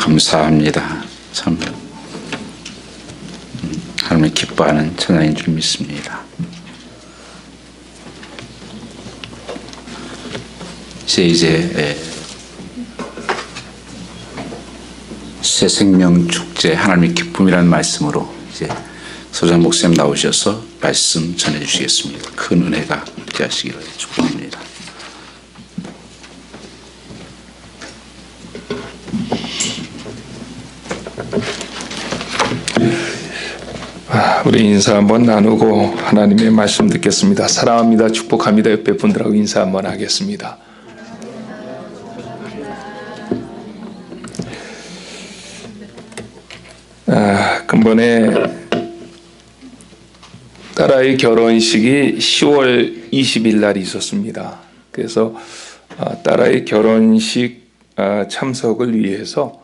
감사합니다. 참 하나님이 기뻐하는 찬양인 줄 믿습니다. 이제 새 생명 축제 하나님의 기쁨이라는 말씀으로 이제 소장 목사님 나오셔서 말씀 전해 주시겠습니다. 큰 은혜가 함께하시기를 축복합니다. 우리 인사 한번 나누고 하나님의 말씀 듣겠습니다. 사랑합니다. 축복합니다. 옆에 분들하고 인사 한번 하겠습니다. 근본에 딸아이 결혼식이 10월 20일 날 있었습니다. 그래서 딸아이 결혼식 참석을 위해서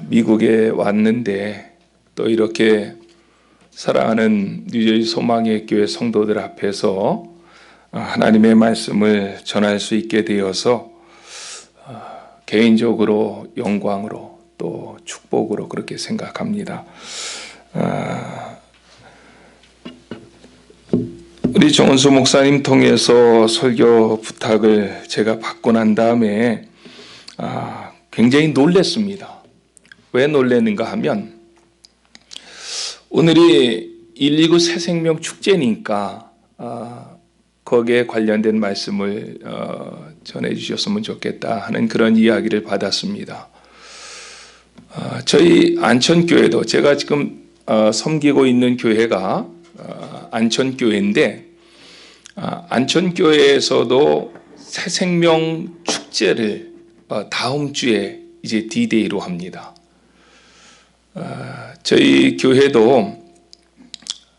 미국에 왔는데 또 이렇게 사랑하는 뉴저지 소망의 교회 성도들 앞에서 하나님의 말씀을 전할 수 있게 되어서 개인적으로 영광으로 또 축복으로 그렇게 생각합니다. 우리 정은수 목사님 통해서 설교 부탁을 제가 받고 난 다음에 굉장히 놀랐습니다. 왜 놀랐는가 하면 오늘이 129 새생명 축제니까 거기에 관련된 말씀을 전해 주셨으면 좋겠다 하는 그런 이야기를 받았습니다. 저희 안천교회도 제가 지금 섬기고 있는 교회가 안천교회인데 안천교회에서도 새생명 축제를 다음 주에 이제 D-Day로 합니다. 저희 교회도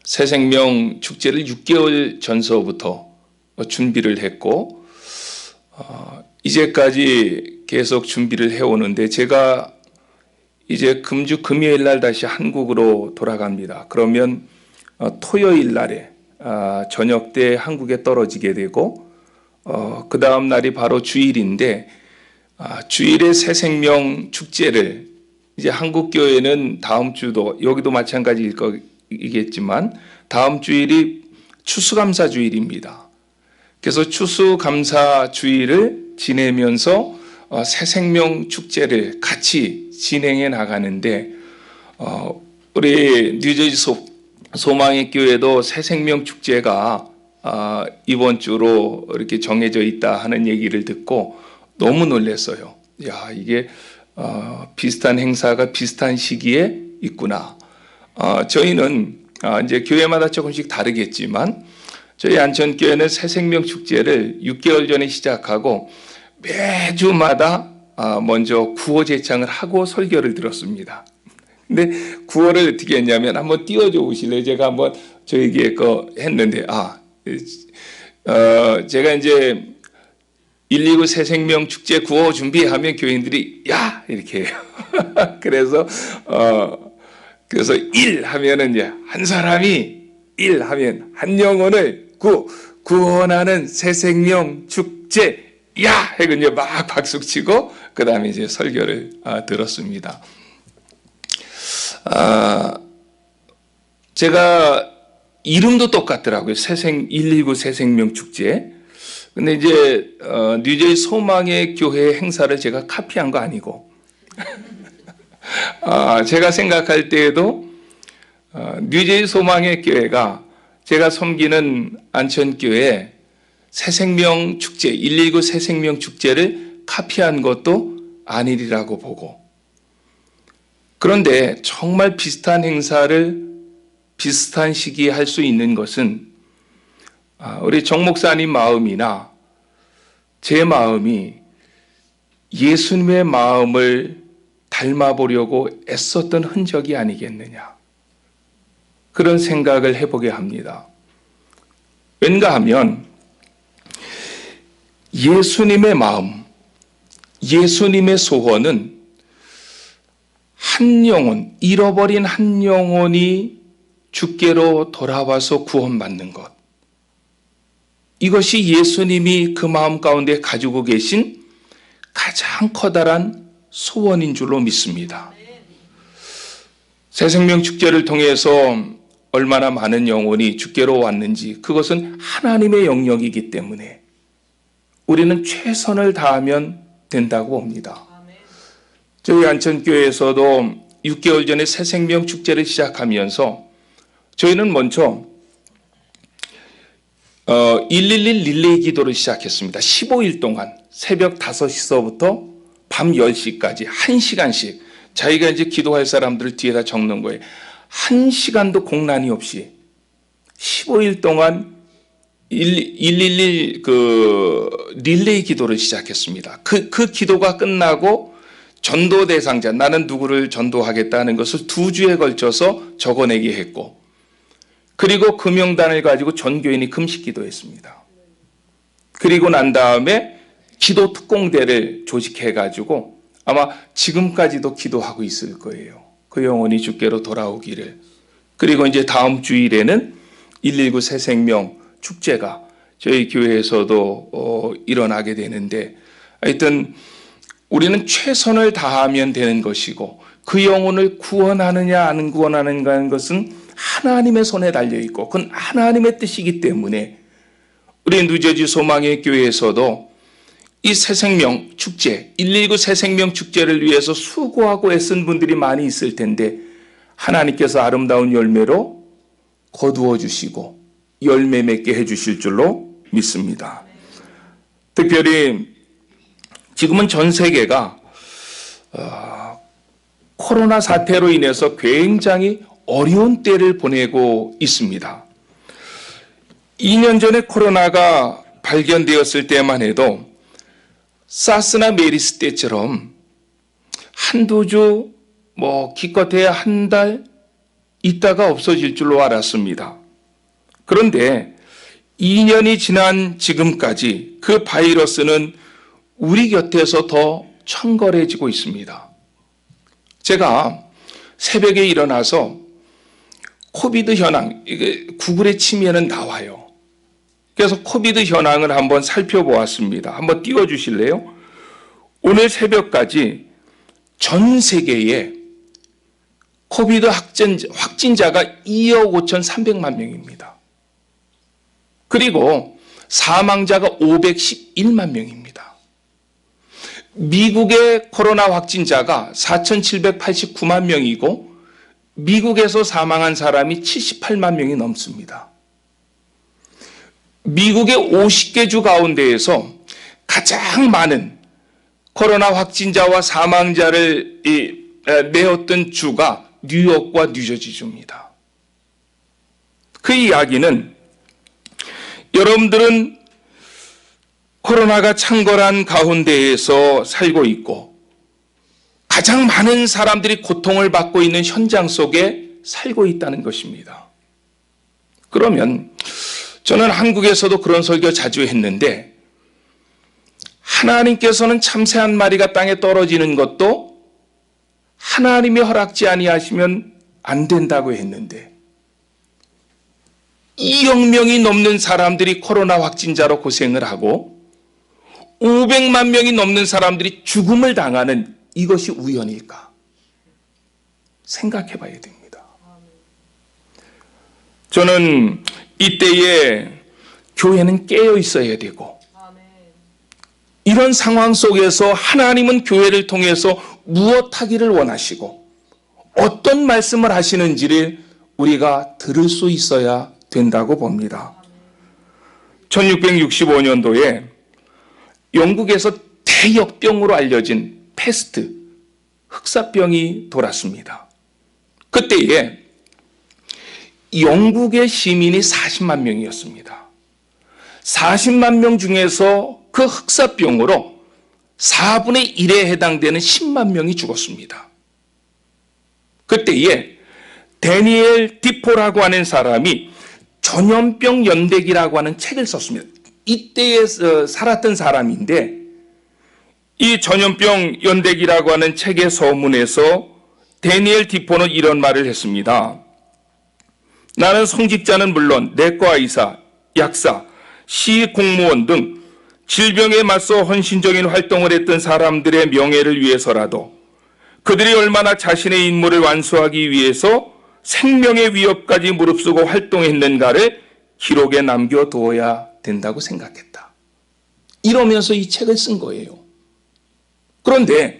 새생명 축제를 6개월 전서부터 준비를 했고 이제까지 계속 준비를 해오는데 제가 이제 금요일 날 다시 한국으로 돌아갑니다. 그러면 토요일 날에 저녁 때 한국에 떨어지게 되고 그 다음 날이 바로 주일인데 주일에 새생명 축제를 이제 한국교회는 다음 주도 여기도 마찬가지일 거겠지만 다음 주일이 추수감사 주일입니다. 그래서 추수감사 주일을 지내면서 새생명 축제를 같이 진행해 나가는데 우리 뉴저지 소망의 교회도 새생명 축제가 이번 주로 이렇게 정해져 있다 하는 얘기를 듣고 너무 놀랐어요. 야, 이게 비슷한 행사가 비슷한 시기에 있구나. 저희는 이제 교회마다 조금씩 다르겠지만 저희 안천교회는 새생명 축제를 6개월 전에 시작하고 매주마다 먼저 구호 제창을 하고 설교를 들었습니다. 근데 구호를 어떻게 했냐면 한번 띄워줘 보실래요? 제가 한번 저에게 했는데 제가 이제 129 새생명 축제 구호 준비하면 교인들이 야 이렇게 해요. 그래서 1 하면은 이제 한 사람이 1 하면 한 영혼을 구원하는 새생명 축제 야 해고 이제 막 박수 치고 그 다음에 이제 설교를 들었습니다. 제가 이름도 똑같더라고요. 129 새생명 축제. 근데 이제 뉴저지 소망의 교회 행사를 제가 카피한 거 아니고 제가 생각할 때에도 뉴저지 소망의 교회가 제가 섬기는 안천교회 새생명 축제 129 새생명 축제를 카피한 것도 아니리라고 보고 그런데 정말 비슷한 행사를 비슷한 시기에 할 수 있는 것은 우리 정 목사님 마음이나 제 마음이 예수님의 마음을 닮아보려고 애썼던 흔적이 아니겠느냐 그런 생각을 해보게 합니다. 왠가 하면 예수님의 마음, 예수님의 소원은 한 영혼, 잃어버린 한 영혼이 주께로 돌아와서 구원받는 것. 이것이 예수님이 그 마음 가운데 가지고 계신 가장 커다란 소원인 줄로 믿습니다. 새생명 축제를 통해서 얼마나 많은 영혼이 주께로 왔는지 그것은 하나님의 영역이기 때문에 우리는 최선을 다하면 된다고 봅니다. 저희 안천교회에서도 6개월 전에 새생명 축제를 시작하면서 저희는 먼저 111 릴레이 기도를 시작했습니다. 15일 동안 새벽 5시서부터 밤 10시까지 1시간씩 자기가 이제 기도할 사람들을 뒤에다 적는 거예요. 1시간도 공란이 없이 15일 동안 111 릴레이 기도를 시작했습니다. 그 기도가 끝나고 전도 대상자, 나는 누구를 전도하겠다는 것을 2주에 걸쳐서 적어내게 했고, 그리고 그 명단을 가지고 전교인이 금식 기도했습니다. 그리고 난 다음에 기도 특공대를 조직해가지고 아마 지금까지도 기도하고 있을 거예요. 그 영혼이 주께로 돌아오기를. 그리고 이제 다음 주일에는 119 새생명 축제가 저희 교회에서도 일어나게 되는데, 하여튼 우리는 최선을 다하면 되는 것이고 그 영혼을 구원하느냐 안 구원하는가 하는 것은 하나님의 손에 달려있고 그건 하나님의 뜻이기 때문에 우리 누제지 소망의 교회에서도 이 새생명 축제, 119 새생명 축제를 위해서 수고하고 애쓴 분들이 많이 있을 텐데 하나님께서 아름다운 열매로 거두어 주시고 열매 맺게 해주실 줄로 믿습니다. 특별히 지금은 전 세계가 코로나 사태로 인해서 굉장히 어려운 때를 보내고 있습니다. 2년 전에 코로나가 발견되었을 때만 해도 사스나 메리스 때처럼 한두 주, 기껏해야 한 달 있다가 없어질 줄로 알았습니다. 그런데 2년이 지난 지금까지 그 바이러스는 우리 곁에서 더 청걸해지고 있습니다. 제가 새벽에 일어나서 코비드 현황, 이게 구글에 치면은 나와요. 그래서 코비드 현황을 한번 살펴보았습니다. 한번 띄워주실래요? 오늘 새벽까지 전 세계에 코비드 확진자가 2억 5,300만 명입니다. 그리고 사망자가 511만 명입니다. 미국의 코로나 확진자가 4,789만 명이고 미국에서 사망한 사람이 78만 명이 넘습니다. 미국의 50개 주 가운데에서 가장 많은 코로나 확진자와 사망자를 내었던 주가 뉴욕과 뉴저지주입니다. 그 이야기는 여러분들은 코로나가 창궐한 가운데에서 살고 있고 가장 많은 사람들이 고통을 받고 있는 현장 속에 살고 있다는 것입니다. 그러면 저는 한국에서도 그런 설교 자주 했는데 하나님께서는 참새 한 마리가 땅에 떨어지는 것도 하나님이 허락지 아니하시면 안 된다고 했는데 2억 명이 넘는 사람들이 코로나 확진자로 고생을 하고 500만 명이 넘는 사람들이 죽음을 당하는 이것이 우연일까? 생각해 봐야 됩니다. 저는 이때에 교회는 깨어 있어야 되고 이런 상황 속에서 하나님은 교회를 통해서 무엇 하기를 원하시고 어떤 말씀을 하시는지를 우리가 들을 수 있어야 된다고 봅니다. 1665년도에 영국에서 대역병으로 알려진 패스트, 흑사병이 돌았습니다. 그때에 영국의 시민이 40만 명이었습니다. 40만 명 중에서 그 흑사병으로 4분의 1에 해당되는 10만 명이 죽었습니다. 그때에 데니엘 디포라고 하는 사람이 전염병 연대기라고 하는 책을 썼습니다. 이때에 살았던 사람인데 이 전염병 연대기라고 하는 책의 서문에서 데니엘 디포는 이런 말을 했습니다. 나는 성직자는 물론 내과 의사, 약사, 시 공무원 등 질병에 맞서 헌신적인 활동을 했던 사람들의 명예를 위해서라도 그들이 얼마나 자신의 임무를 완수하기 위해서 생명의 위협까지 무릅쓰고 활동했는가를 기록에 남겨두어야 된다고 생각했다. 이러면서 이 책을 쓴 거예요. 그런데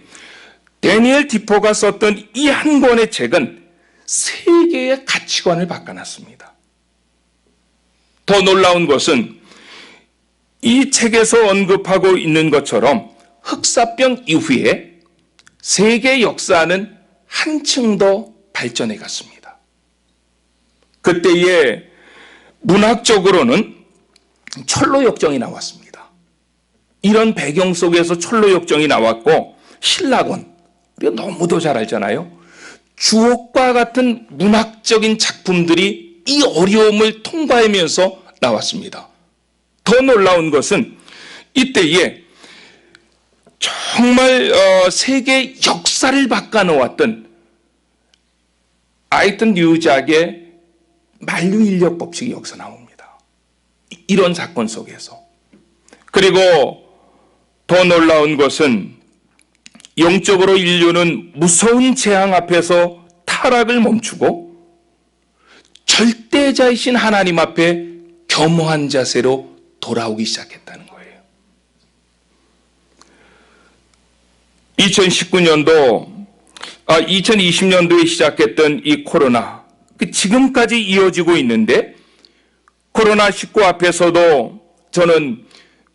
데니엘 디포가 썼던 이 한 권의 책은 세계의 가치관을 바꿔놨습니다. 더 놀라운 것은 이 책에서 언급하고 있는 것처럼 흑사병 이후에 세계 역사는 한층 더 발전해 갔습니다. 그때에 문학적으로는 철로 역정이 나왔습니다. 이런 배경 속에서 철로 역정이 나왔고 신라권, 우리가 너무도 잘 알잖아요. 주옥과 같은 문학적인 작품들이 이 어려움을 통과하면서 나왔습니다. 더 놀라운 것은 이때에 정말 세계 역사를 바꿔놓았던 아이튼 뉴작의 만류인력 법칙이 여기서 나옵니다. 이런 사건 속에서. 그리고 더 놀라운 것은 영적으로 인류는 무서운 재앙 앞에서 타락을 멈추고 절대자이신 하나님 앞에 겸허한 자세로 돌아오기 시작했다는 거예요. 2020년도에 시작했던 이 코로나, 지금까지 이어지고 있는데 코로나19 앞에서도 저는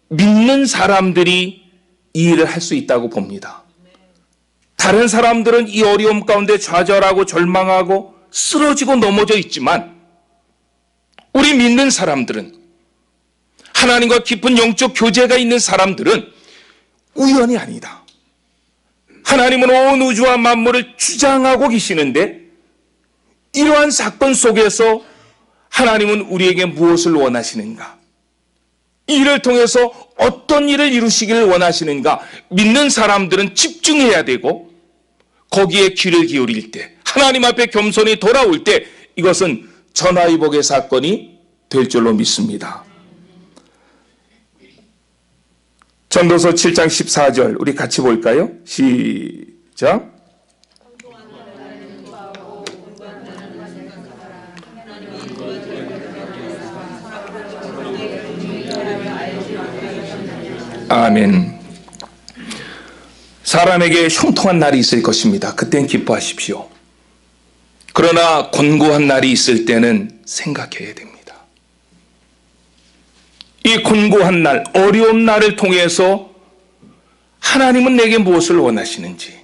믿는 사람들이 이 일을 할 수 있다고 봅니다. 다른 사람들은 이 어려움 가운데 좌절하고 절망하고 쓰러지고 넘어져 있지만 우리 믿는 사람들은, 하나님과 깊은 영적 교제가 있는 사람들은 우연이 아니다. 하나님은 온 우주와 만물을 주장하고 계시는데 이러한 사건 속에서 하나님은 우리에게 무엇을 원하시는가? 이 일을 통해서 어떤 일을 이루시기를 원하시는가? 믿는 사람들은 집중해야 되고 거기에 귀를 기울일 때, 하나님 앞에 겸손히 돌아올 때 이것은 전화위복의 사건이 될 줄로 믿습니다. 전도서 7장 14절 우리 같이 볼까요? 시작. 아멘. 사람에게 형통한 날이 있을 것입니다. 그땐 기뻐하십시오. 그러나 곤고한 날이 있을 때는 생각해야 됩니다. 이 곤고한 날, 어려운 날을 통해서 하나님은 내게 무엇을 원하시는지,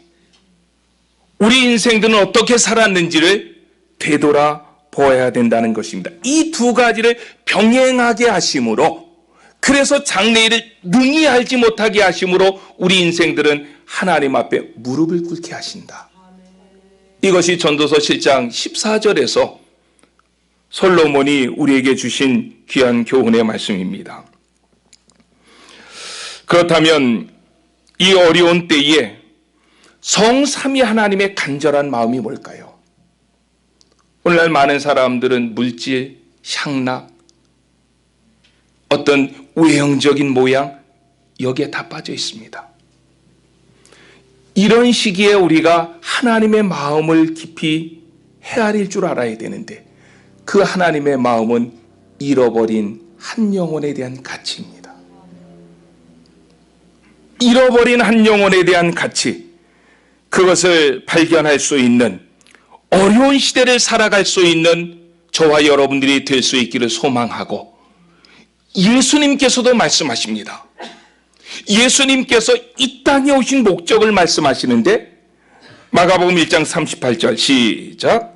우리 인생들은 어떻게 살았는지를 되돌아 보아야 된다는 것입니다. 이 두 가지를 병행하게 하심으로, 그래서 장래일을 능히 알지 못하게 하심으로 우리 인생들은 하나님 앞에 무릎을 꿇게 하신다. 이것이 전도서 7장 14절에서 솔로몬이 우리에게 주신 귀한 교훈의 말씀입니다. 그렇다면 이 어려운 때에 성삼위 하나님의 간절한 마음이 뭘까요? 오늘날 많은 사람들은 물질, 향락, 어떤 외형적인 모양, 여기에 다 빠져 있습니다. 이런 시기에 우리가 하나님의 마음을 깊이 헤아릴 줄 알아야 되는데, 그 하나님의 마음은 잃어버린 한 영혼에 대한 가치입니다. 잃어버린 한 영혼에 대한 가치, 그것을 발견할 수 있는, 어려운 시대를 살아갈 수 있는 저와 여러분들이 될 수 있기를 소망하고, 예수님께서도 말씀하십니다. 예수님께서 이 땅에 오신 목적을 말씀하시는데, 마가복음 1장 38절 시작.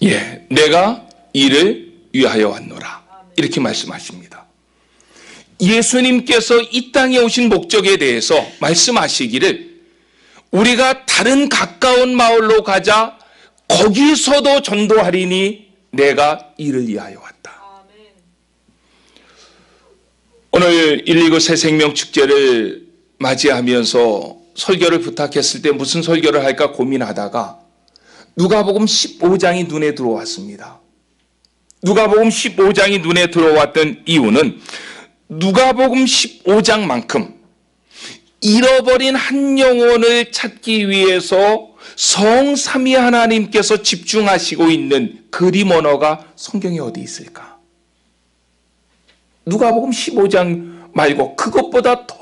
예, 내가 이를 위하여 왔노라, 이렇게 말씀하십니다. 예수님께서 이 땅에 오신 목적에 대해서 말씀하시기를, 우리가 다른 가까운 마을로 가자, 거기서도 전도하리니 내가 이를 위하여 왔다. 오늘 129 새생명 축제를 맞이하면서 설교를 부탁했을 때 무슨 설교를 할까 고민하다가 누가복음 15장이 눈에 들어왔습니다. 누가복음 15장이 눈에 들어왔던 이유는 누가복음 15장만큼 잃어버린 한 영혼을 찾기 위해서 성삼위 하나님께서 집중하시고 있는 그림 언어가 성경에 어디 있을까? 누가복음 15장 말고 그것보다 더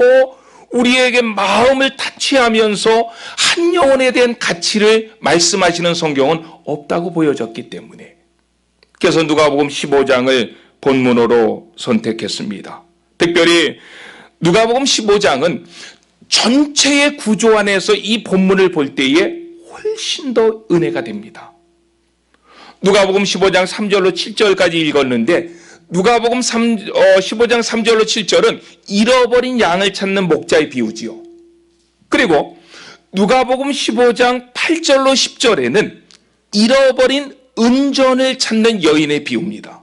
우리에게 마음을 타치하면서 한 영혼에 대한 가치를 말씀하시는 성경은 없다고 보여졌기 때문에, 그래서 누가복음 15장을 본문으로 선택했습니다. 특별히 누가복음 15장은 전체의 구조 안에서 이 본문을 볼 때에 훨씬 더 은혜가 됩니다. 누가복음 15장 3절로 7절까지 읽었는데 누가복음 15장 3절로 7절은 잃어버린 양을 찾는 목자의 비유지요. 그리고 누가복음 15장 8절로 10절에는 잃어버린 은전을 찾는 여인의 비유입니다.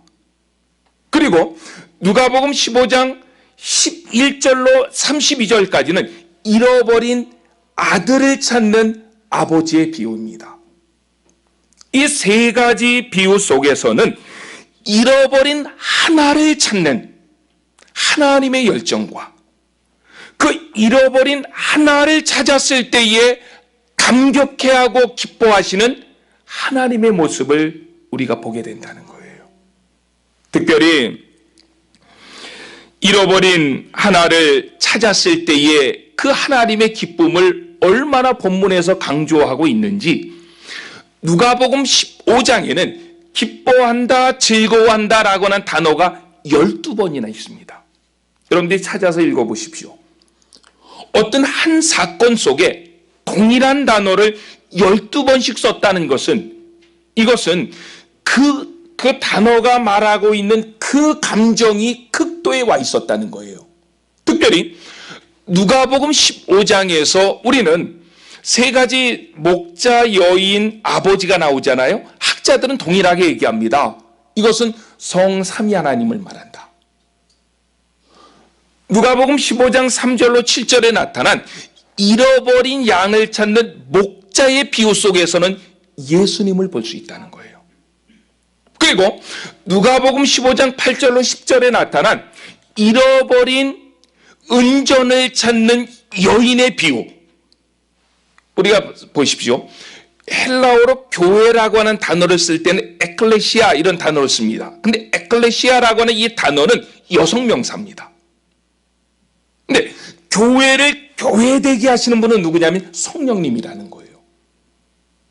그리고 누가복음 15장 11절로 32절까지는 잃어버린 아들을 찾는 아버지의 비유입니다. 이 세 가지 비유 속에서는 잃어버린 하나를 찾는 하나님의 열정과 그 잃어버린 하나를 찾았을 때에 감격해하고 기뻐하시는 하나님의 모습을 우리가 보게 된다는 거예요. 특별히 잃어버린 하나를 찾았을 때에 그 하나님의 기쁨을 얼마나 본문에서 강조하고 있는지 누가복음 15장에는 기뻐한다, 즐거워한다 라고 하는 단어가 12번이나 있습니다. 여러분들이 찾아서 읽어보십시오. 어떤 한 사건 속에 동일한 단어를 12번씩 썼다는 것은, 이것은 그 단어가 말하고 있는 그 감정이 극도에 와 있었다는 거예요. 특별히 누가복음 15장에서 우리는 세 가지 목자, 여인, 아버지가 나오잖아요. 학자들은 동일하게 얘기합니다. 이것은 성삼위 하나님을 말한다. 누가복음 15장 3절로 7절에 나타난 잃어버린 양을 찾는 목자의 비유 속에서는 예수님을 볼 수 있다는 거예요. 그리고 누가복음 15장 8절로 10절에 나타난 잃어버린 은전을 찾는 여인의 비유, 우리가 보십시오. 헬라어로 교회라고 하는 단어를 쓸 때는 에클레시아 이런 단어를 씁니다. 근데 에클레시아라고 하는 이 단어는 여성 명사입니다. 근데 교회를 교회되게 하시는 분은 누구냐면 성령님이라는 거예요.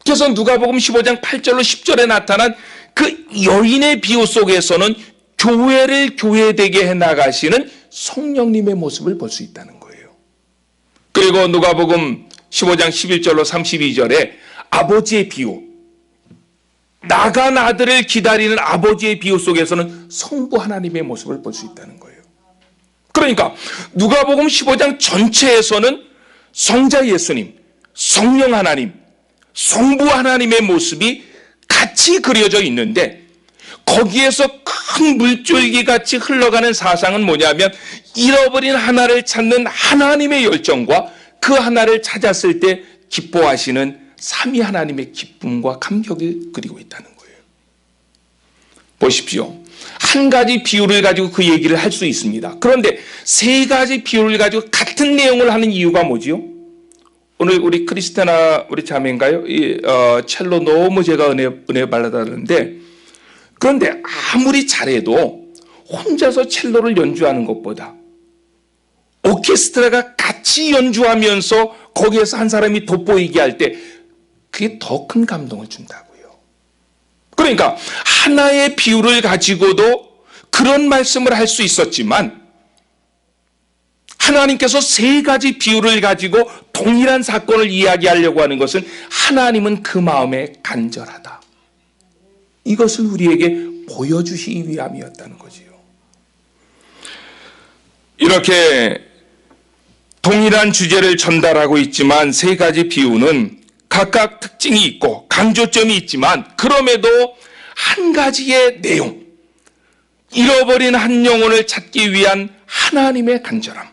그래서 누가복음 15장 8절로 10절에 나타난 그 여인의 비유 속에서는 교회를 교회되게 해나가시는 성령님의 모습을 볼 수 있다는 거예요. 그리고 누가복음 15장 11절로 32절에 아버지의 비유, 나간 아들을 기다리는 아버지의 비유 속에서는 성부 하나님의 모습을 볼 수 있다는 거예요. 그러니까 누가복음 15장 전체에서는 성자 예수님, 성령 하나님, 성부 하나님의 모습이 같이 그려져 있는데, 거기에서 큰 물줄기 같이 흘러가는 사상은 뭐냐면 잃어버린 하나를 찾는 하나님의 열정과 그 하나를 찾았을 때 기뻐하시는 삼위 하나님의 기쁨과 감격을 그리고 있다는 거예요. 보십시오. 한 가지 비유를 가지고 그 얘기를 할 수 있습니다. 그런데 세 가지 비유를 가지고 같은 내용을 하는 이유가 뭐지요? 오늘 우리 크리스티나 우리 자매인가요? 첼로 너무 제가 은혜 받았다는데, 그런데 아무리 잘해도 혼자서 첼로를 연주하는 것보다 오케스트라가 같이 연주하면서 거기에서 한 사람이 돋보이게 할 때 그게 더 큰 감동을 준다고요. 그러니까 하나의 비유를 가지고도 그런 말씀을 할 수 있었지만, 하나님께서 세 가지 비유를 가지고 동일한 사건을 이야기하려고 하는 것은 하나님은 그 마음에 간절하다, 이것을 우리에게 보여주시기 위함이었다는 거지요. 이렇게 동일한 주제를 전달하고 있지만 세 가지 비유는 각각 특징이 있고 강조점이 있지만, 그럼에도 한 가지의 내용, 잃어버린 한 영혼을 찾기 위한 하나님의 간절함,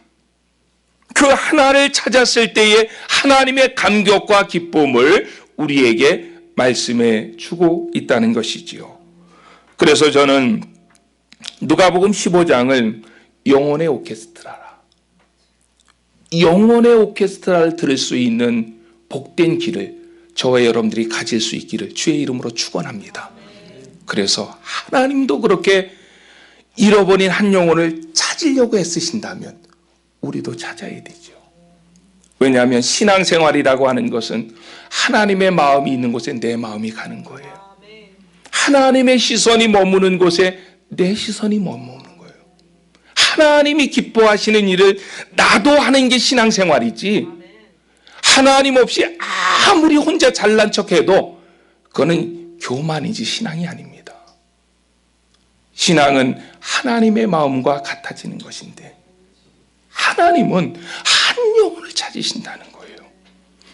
그 하나를 찾았을 때의 하나님의 감격과 기쁨을 우리에게 말씀해 주고 있다는 것이지요. 그래서 저는 누가복음 15장을 영혼의 오케스트라라, 영혼의 오케스트라를 들을 수 있는 복된 길을 저와 여러분들이 가질 수 있기를 주의 이름으로 축원합니다. 그래서 하나님도 그렇게 잃어버린 한 영혼을 찾으려고 애쓰신다면 우리도 찾아야 되죠. 왜냐하면 신앙생활이라고 하는 것은 하나님의 마음이 있는 곳에 내 마음이 가는 거예요. 하나님의 시선이 머무는 곳에 내 시선이 머무는 거예요. 하나님이 기뻐하시는 일을 나도 하는 게 신앙생활이지, 하나님 없이 아무리 혼자 잘난 척해도 그거는 교만이지 신앙이 아닙니다. 신앙은 하나님의 마음과 같아지는 것인데 하나님은 한 영혼을 찾으신다는 거예요.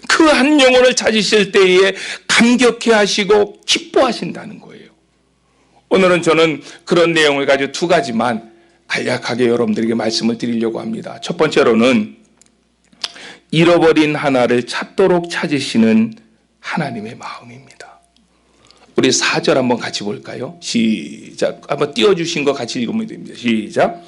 그 한 영혼을 찾으실 때에 감격해 하시고 기뻐하신다는 거예요. 오늘은 저는 그런 내용을 가지고 두 가지만 간략하게 여러분들에게 말씀을 드리려고 합니다. 첫 번째로는 잃어버린 하나를 찾도록 찾으시는 하나님의 마음입니다. 우리 4절 한번 같이 볼까요? 시작. 한번 띄워주신 거 같이 읽으면 됩니다. 시작.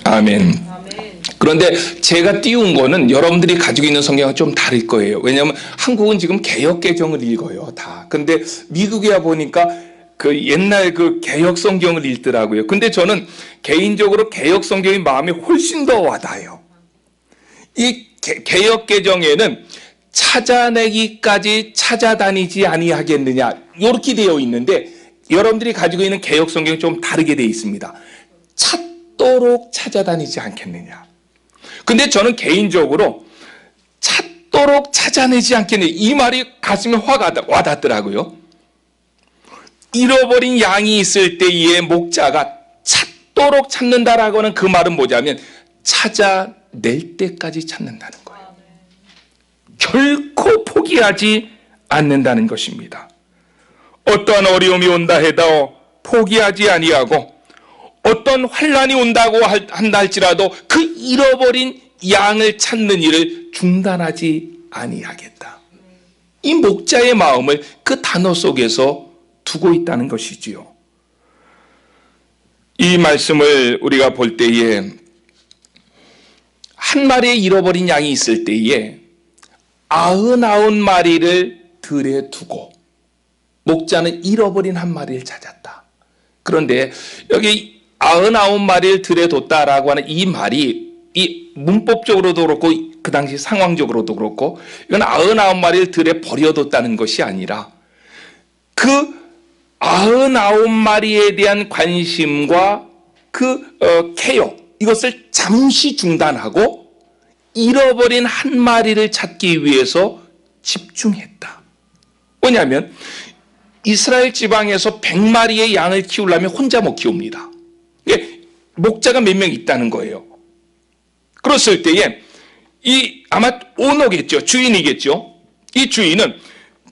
아멘. 그런데 제가 띄운 거는 여러분들이 가지고 있는 성경은 좀 다를 거예요. 왜냐하면 한국은 지금 개역 개정을 읽어요, 다. 근데 미국에 와 보니까 그 옛날 그 개역 성경을 읽더라고요. 근데 저는 개인적으로 개역 성경이 마음에 훨씬 더 와닿아요. 이 개역 개정에는 찾아내기까지 찾아다니지 아니하겠느냐 이렇게 되어 있는데 여러분들이 가지고 있는 개역 성경이 좀 다르게 되어 있습니다. 찾도록 찾아다니지 않겠느냐. 근데 저는 개인적으로 찾도록 찾아내지 않겠느냐, 이 말이 가슴에 확 와닿더라고요. 잃어버린 양이 있을 때에 목자가 찾도록 찾는다라고 하는 그 말은 뭐냐면 찾아낼 때까지 찾는다는 거예요. 결코 포기하지 않는다는 것입니다. 어떠한 어려움이 온다 해도 포기하지 아니하고 어떤 환난이 온다고 한다 할지라도 그 잃어버린 양을 찾는 일을 중단하지 아니하겠다. 이 목자의 마음을 그 단어 속에서 두고 있다는 것이지요. 이 말씀을 우리가 볼 때에 한 마리의 잃어버린 양이 있을 때에 99마리를 들에 두고 목자는 잃어버린 한 마리를 찾았다. 그런데 여기 99마리를 들에 뒀다라고 하는 이 말이 이 문법적으로도 그렇고 그 당시 상황적으로도 그렇고 이건 99마리를 들에 버려뒀다는 것이 아니라 그 99마리에 대한 관심과 그 케어, 이것을 잠시 중단하고 잃어버린 한 마리를 찾기 위해서 집중했다. 왜냐하면 이스라엘 지방에서 100마리의 양을 키우려면 혼자 못 키웁니다. 목자가 몇 명 있다는 거예요. 그랬을 때에 이 아마 오너겠죠. 주인이겠죠. 이 주인은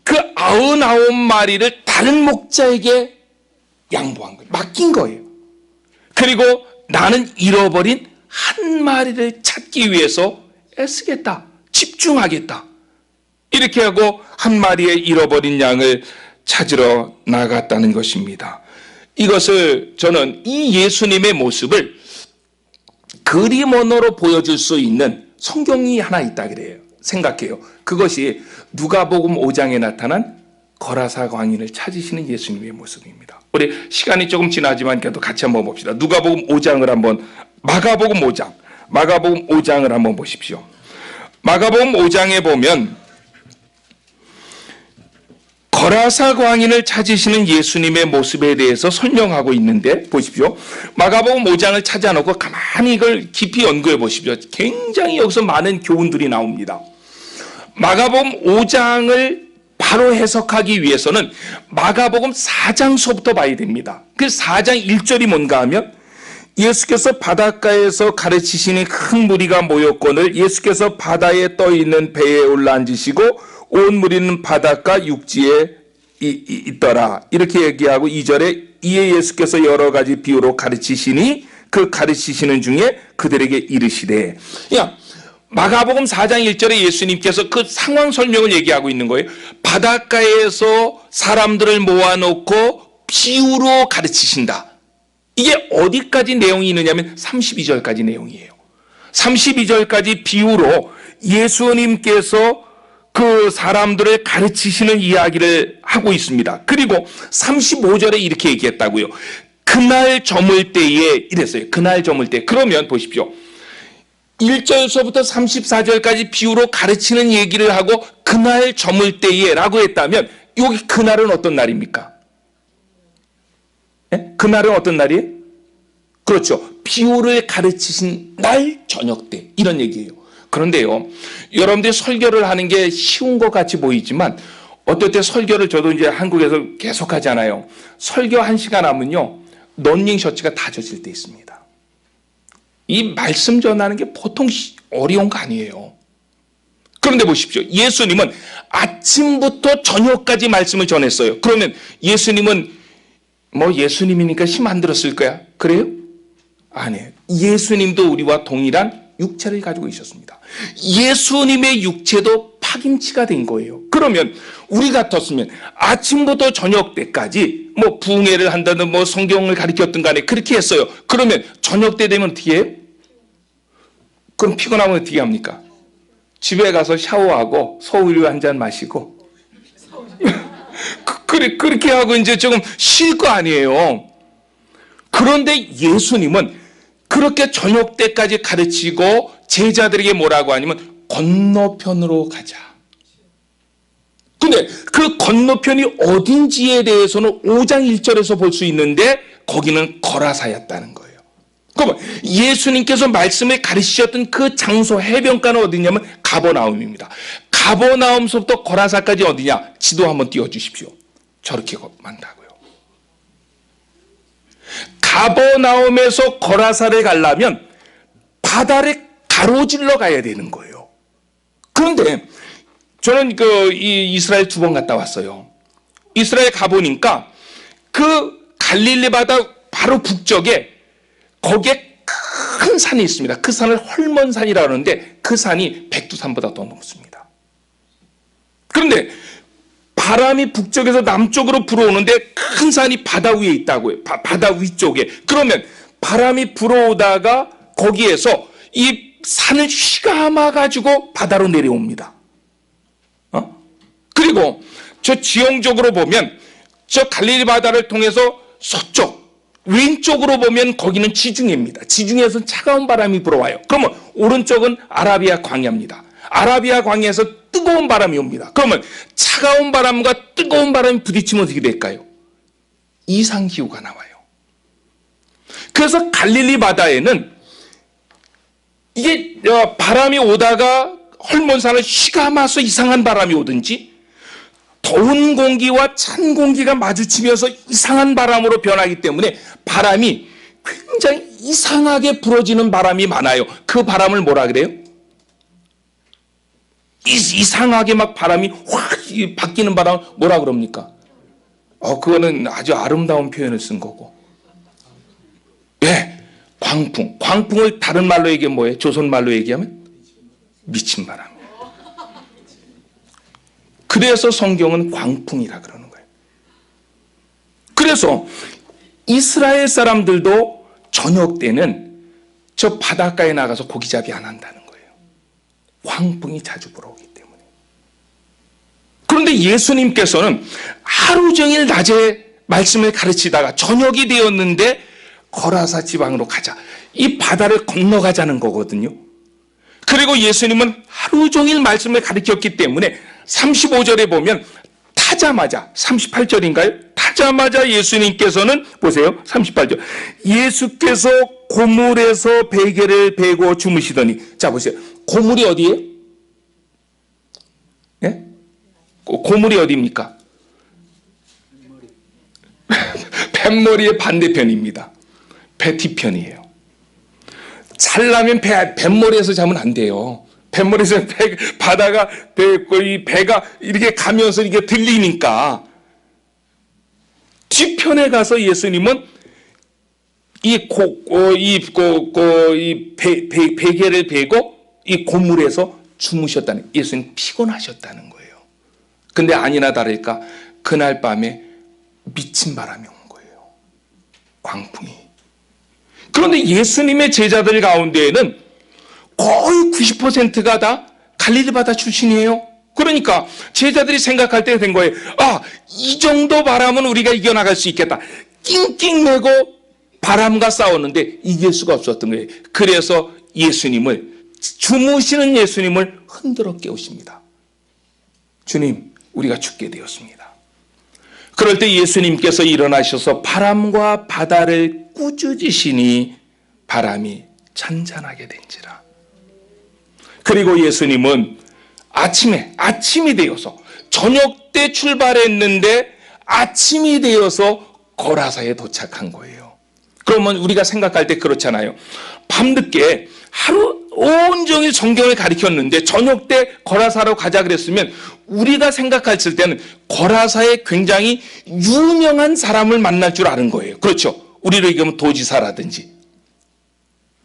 그 99마리를 다른 목자에게 양보한 거예요. 맡긴 거예요. 그리고 나는 잃어버린 한 마리를 찾기 위해서 애쓰겠다. 집중하겠다. 이렇게 하고 한 마리의 잃어버린 양을 찾으러 나갔다는 것입니다. 이것을 저는 이 예수님의 모습을 그림 언어로 보여줄 수 있는 성경이 하나 있다 그래요. 생각해요. 그것이 누가복음 5장에 나타난 거라사 광인을 찾으시는 예수님의 모습입니다. 우리 시간이 조금 지나지만 그래도 같이 한번 봅시다. 누가복음 5장을 한번, 마가복음 5장을 한번 보십시오. 마가복음 5장에 보면 거라사 광인을 찾으시는 예수님의 모습에 대해서 설명하고 있는데 보십시오. 마가복음 5장을 찾아놓고 가만히 이걸 깊이 연구해 보십시오. 굉장히 여기서 많은 교훈들이 나옵니다. 마가복음 5장을 바로 해석하기 위해서는 마가복음 4장서부터 봐야 됩니다. 그 4장 1절이 뭔가 하면 예수께서 바닷가에서 가르치시니 큰 무리가 모였거늘 예수께서 바다에 떠있는 배에 올라앉으시고 온 무리는 바닷가 육지에 있더라. 이렇게 얘기하고 2절에 이에 예수께서 여러 가지 비유로 가르치시니 그 가르치시는 중에 그들에게 이르시되, 야, 마가복음 4장 1절에 예수님께서 그 상황 설명을 얘기하고 있는 거예요. 바닷가에서 사람들을 모아놓고 비유로 가르치신다. 이게 어디까지 내용이 있느냐면 32절까지 내용이에요. 32절까지 비유로 예수님께서 그 사람들을 가르치시는 이야기를 하고 있습니다. 그리고 35절에 이렇게 얘기했다고요. 그날 저물 때에 이랬어요. 그날 저물 때. 그러면 보십시오. 1절서부터 34절까지 비유로 가르치는 얘기를 하고 그날 저물 때에 라고 했다면 여기 그날은 어떤 날입니까? 네? 그날은 어떤 날이에요? 그렇죠. 비유를 가르치신 날 저녁 때 이런 얘기예요. 그런데요, 여러분들이 설교를 하는 게 쉬운 것 같이 보이지만 어떨 때 설교를 저도 이제 한국에서 계속 하잖아요. 설교 1시간 하면요, 런닝 셔츠가 다 젖을 때 있습니다. 이 말씀 전하는 게 보통 어려운 거 아니에요. 그런데 보십시오. 예수님은 아침부터 저녁까지 말씀을 전했어요. 그러면 예수님은 뭐 예수님이니까 힘 안 들었을 거야? 그래요? 아니에요. 예수님도 우리와 동일한 육체를 가지고 있었습니다. 예수님의 육체도 파김치가 된 거예요. 그러면 우리 같았으면 아침부터 저녁 때까지 뭐 부흥회를 한다든 뭐 성경을 가르쳤든 간에 그렇게 했어요. 그러면 저녁 때 되면 어떻게 해요? 그럼 피곤하면 어떻게 합니까? 집에 가서 샤워하고 소우유 한 잔 마시고 그렇게 하고 이제 조금 쉴 거 아니에요. 그런데 예수님은 그렇게 저녁 때까지 가르치고 제자들에게 뭐라고 하냐면 건너편으로 가자. 근데 그 건너편이 어딘지에 대해서는 5장 1절에서 볼 수 있는데 거기는 거라사였다는 거예요. 그러면 예수님께서 말씀을 가르치셨던 그 장소 해변가는 어디냐면 가버나움입니다. 가버나움서부터 거라사까지 어디냐? 지도 한번 띄워주십시오. 저렇게 만다고요. 가버나움에서 거라사를 가려면 바다를 가로질러 가야 되는 거예요. 그런데 저는 이 이스라엘 2번 갔다 왔어요. 이스라엘 가보니까 그 갈릴리 바다 바로 북쪽에 거기에 큰 산이 있습니다. 그 산을 헐몬산이라고 하는데 그 산이 백두산보다 더 높습니다. 그런데 바람이 북쪽에서 남쪽으로 불어오는데 큰 산이 바다 위에 있다고요. 바다 위쪽에. 그러면 바람이 불어오다가 거기에서 이 산을 휘감아 가지고 바다로 내려옵니다. 그리고 저 지형적으로 보면 저 갈릴리 바다를 통해서 서쪽 왼쪽으로 보면 거기는 지중해입니다. 지중해에서 차가운 바람이 불어와요. 그러면 오른쪽은 아라비아 광야입니다. 아라비아 광야에서 뜨거운 바람이 옵니다. 그러면 차가운 바람과 뜨거운 바람이 부딪히면 어떻게 될까요? 이상기후가 나와요. 그래서 갈릴리 바다에는 이게 바람이 오다가 헐몬산을 휘감아서 이상한 바람이 오든지 더운 공기와 찬 공기가 마주치면서 이상한 바람으로 변하기 때문에 바람이 굉장히 이상하게 불어지는 바람이 많아요. 그 바람을 뭐라 그래요? 이상하게 막 바람이 확 바뀌는 바람 뭐라 그럽니까? 그거는 아주 아름다운 표현을 쓴 거고. 예, 광풍. 광풍을 다른 말로 얘기하면 뭐예요? 조선 말로 얘기하면 미친 바람. 그래서 성경은 광풍이라 그러는 거예요. 그래서 이스라엘 사람들도 저녁 때는 저 바닷가에 나가서 고기잡이 안 한다는 거예요. 광풍이 자주 불어오기 때문에. 그런데 예수님께서는 하루 종일 낮에 말씀을 가르치다가 저녁이 되었는데 거라사 지방으로 가자. 이 바다를 건너가자는 거거든요. 그리고 예수님은 하루 종일 말씀을 가르쳤기 때문에 35절에 보면 타자마자 38절인가요? 타자마자 예수님께서는 보세요. 38절. 예수께서 고물에서 베개를 베고 주무시더니 자 보세요. 고물이 어디예요? 예? 고물이 어디입니까? 뱃머리의 반대편입니다. 배 뒤편이에요. 잘라면 뱃머리에서 자면 안 돼요. 뱃머리에서 바다가 이 배가 이렇게 가면서 이게 들리니까 뒤편에 가서 예수님은 베개를 베고 이 고물에서 주무셨다는, 예수님 피곤하셨다는 거예요. 근데 아니나 다를까 그날 밤에 미친 바람이 온 거예요. 광풍이. 그런데 예수님의 제자들 가운데에는 거의 90%가 다 갈릴리 바다 출신이에요. 그러니까 제자들이 생각할 때 된 거예요. 아, 이 정도 바람은 우리가 이겨나갈 수 있겠다. 낑낑매고 바람과 싸웠는데 이길 수가 없었던 거예요. 그래서 주무시는 예수님을 흔들어 깨우십니다. 주님, 우리가 죽게 되었습니다. 그럴 때 예수님께서 일어나셔서 바람과 바다를 꾸짖으시니 바람이 잔잔하게 된지라. 그리고 예수님은 아침이 되어서, 저녁 때 출발했는데 아침이 되어서 거라사에 도착한 거예요. 그러면 우리가 생각할 때 그렇잖아요. 밤늦게 하루 온종일 성경을 가르쳤는데 저녁 때 거라사로 가자 그랬으면 우리가 생각했을 때는 거라사에 굉장히 유명한 사람을 만날 줄 아는 거예요. 그렇죠? 우리로 얘기하면 도지사라든지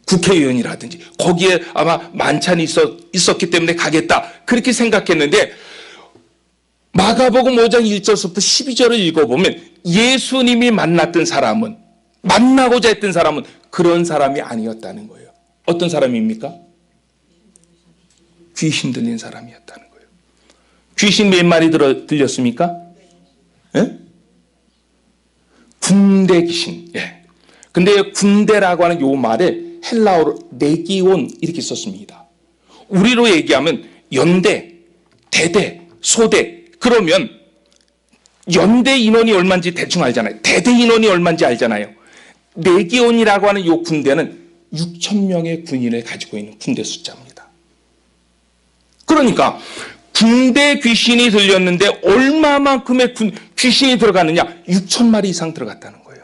국회의원이라든지 거기에 아마 만찬이 있었기 때문에 가겠다, 그렇게 생각했는데 마가복음 5장 1절부터 12절을 읽어보면 예수님이 만나고자 했던 사람은 그런 사람이 아니었다는 거예요. 어떤 사람입니까? 귀신 들린 사람이었다는 거예요. 귀신 몇 마리 들렸습니까? 예? 군대 귀신. 예. 근데 군대라고 하는 요 말에 헬라어로 레기온 이렇게 썼습니다. 우리로 얘기하면 연대, 대대, 소대. 그러면 연대 인원이 얼마인지 대충 알잖아요. 대대 인원이 얼마인지 알잖아요. 레기온이라고 하는 요 군대는 6,000명의 군인을 가지고 있는 군대 숫자입니다. 그러니까 군대 귀신이 들렸는데 얼마만큼의 귀신이 들어갔느냐? 6,000마리 이상 들어갔다는 거예요.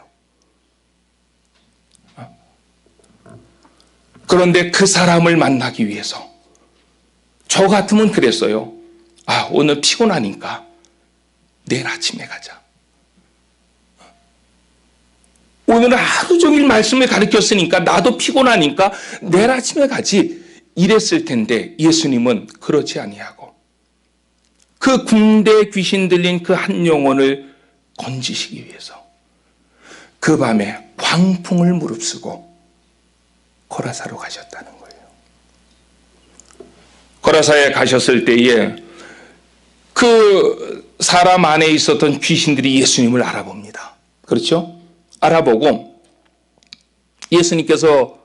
그런데 그 사람을 만나기 위해서, 저 같으면 그랬어요. 아, 오늘 피곤하니까 내일 아침에 가자. 오늘은 하루 종일 말씀을 가르쳤으니까 나도 피곤하니까 내일 아침에 가지, 이랬을 텐데 예수님은 그렇지 아니하고 그 군대 귀신 들린 그 한 영혼을 건지시기 위해서 그 밤에 광풍을 무릅쓰고 거라사로 가셨다는 거예요. 거라사에 가셨을 때에 그 사람 안에 있었던 귀신들이 예수님을 알아봅니다. 그렇죠? 알아보고 예수님께서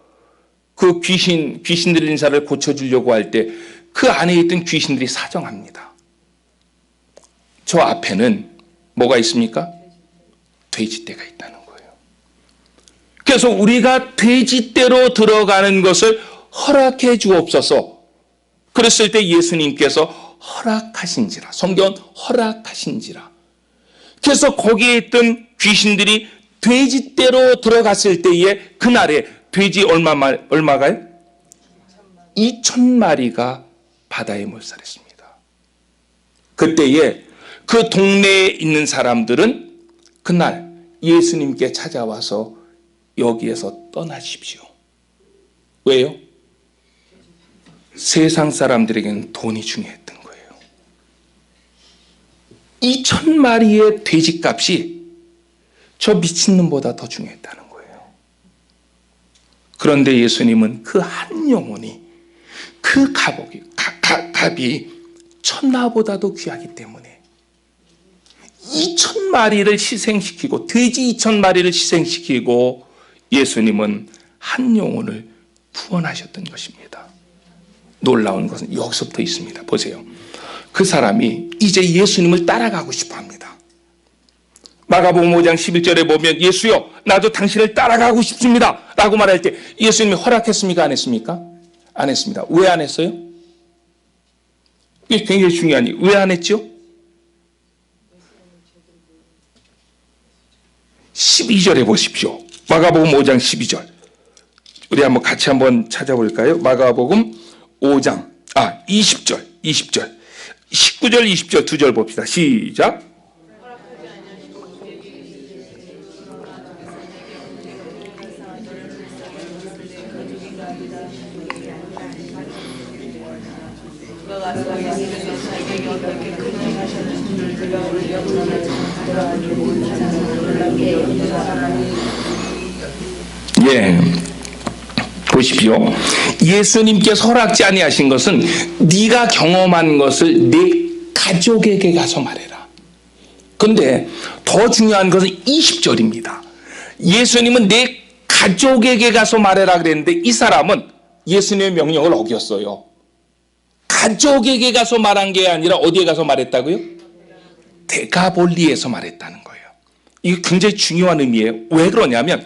그 귀신 들린 사를 고쳐주려고 할 때 그 안에 있던 귀신들이 사정합니다. 저 앞에는 뭐가 있습니까? 돼지떼가 있다는 거예요. 그래서 우리가 돼지떼로 들어가는 것을 허락해 주옵소서. 그랬을 때 예수님께서 허락하신지라. 성경은 허락하신지라. 그래서 거기에 있던 귀신들이 돼지떼로 들어갔을 때에 그날에 돼지 얼마가요? 2,000마리가 바다에 몰살했습니다. 그때에 그 동네에 있는 사람들은 그날 예수님께 찾아와서 여기에서 떠나십시오. 왜요? 세상 사람들에게는 돈이 중요했던 거예요. 2,000마리의 돼지값이 저 미친놈보다 더 중요했다는 거예요. 그런데 예수님은 그 한 영혼이, 그 값이 천하보다도 귀하기 때문에 2,000마리를 희생시키고, 돼지 2,000마리를 희생시키고 예수님은 한 영혼을 구원하셨던 것입니다. 놀라운 것은 여기서부터 있습니다. 보세요. 그 사람이 이제 예수님을 따라가고 싶어 합니다. 마가복음 5장 11절에 보면 예수여, 나도 당신을 따라가고 싶습니다 라고 말할 때 예수님이 허락했습니까? 안 했습니까? 안 했습니다. 왜 안 했어요? 이게 굉장히 중요하니 왜 안 했죠? 12절에 보십시오. 마가복음 5장 12절. 우리 한번 같이 한번 찾아볼까요? 마가복음 5장 20절 19절 20절 2절 봅시다. 시작. 예, 보십시오. 예수님께서 허락지 아니하신 것은 네가 경험한 것을 네 가족에게 가서 말해라. 그런데 더 중요한 것은 20절입니다. 예수님은 내 가족에게 가서 말해라 그랬는데 이 사람은 예수님의 명령을 어겼어요. 가족에게 가서 말한 게 아니라 어디에 가서 말했다고요? 데가볼리에서 말했다는 거예요. 이게 굉장히 중요한 의미예요. 왜 그러냐면